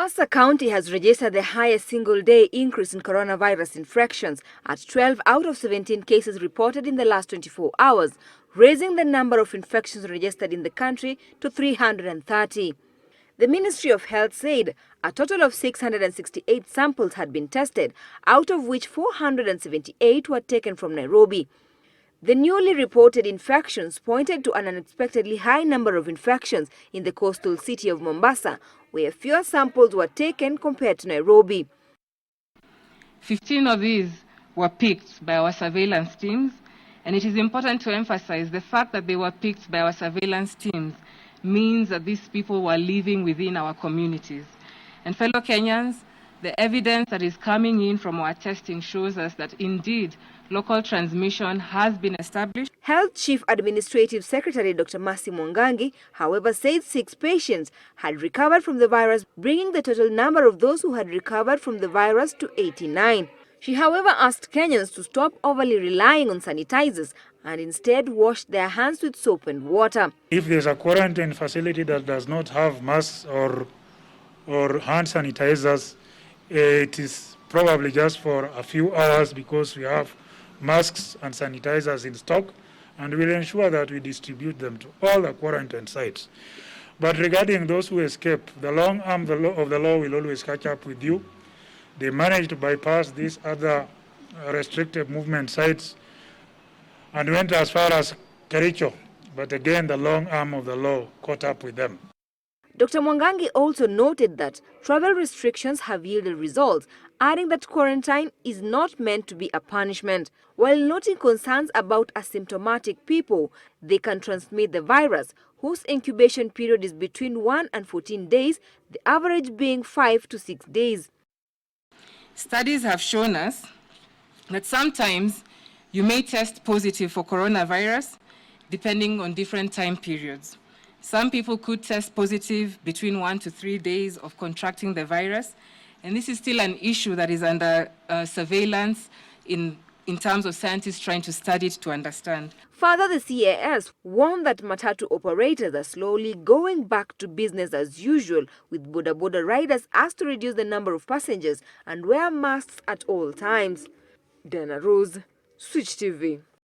Mombasa County has registered the highest single-day increase in coronavirus infections at 12 out of 17 cases reported in the last 24 hours, raising the number of infections registered in the country to 330. The Ministry of Health said a total of 668 samples had been tested, out of which 478 were taken from Nairobi. The newly reported infections pointed to an unexpectedly high number of infections in the coastal city of Mombasa, where fewer samples were taken compared to Nairobi. 15 of these were picked by our surveillance teams, and it is important to emphasize the fact that they were picked by our surveillance teams means that these people were living within our communities. And fellow Kenyans, the evidence that is coming in from our testing shows us that indeed local transmission has been established. Health Chief Administrative Secretary Dr. Mercy Mwangangi, however, said 6 patients had recovered from the virus, bringing the total number of those who had recovered from the virus to 89. She, however, asked Kenyans to stop overly relying on sanitizers and instead wash their hands with soap and water. If there's a quarantine facility that does not have masks or hand sanitizers, it is probably just for a few hours because we have masks and sanitizers in stock, and we'll ensure that we distribute them to all the quarantine sites. But regarding those who escape, the long arm of the law will always catch up with you. They managed to bypass these other restricted movement sites and went as far as Kericho, but again the long arm of the law caught up with them. Dr. Mwangangi also noted that travel restrictions have yielded results, adding that quarantine is not meant to be a punishment. While noting concerns about asymptomatic people, they can transmit the virus, whose incubation period is between 1 and 14 days, the average being 5 to 6 days. Studies have shown us that sometimes you may test positive for coronavirus depending on different time periods. Some people could test positive between 1 to 3 days of contracting the virus, and this is still an issue that is under surveillance in terms of scientists trying to study it to understand. Further, the CAS warned that matatu operators are slowly going back to business as usual, with boda riders asked to reduce the number of passengers and wear masks at all times. Dana Rose, Switch TV.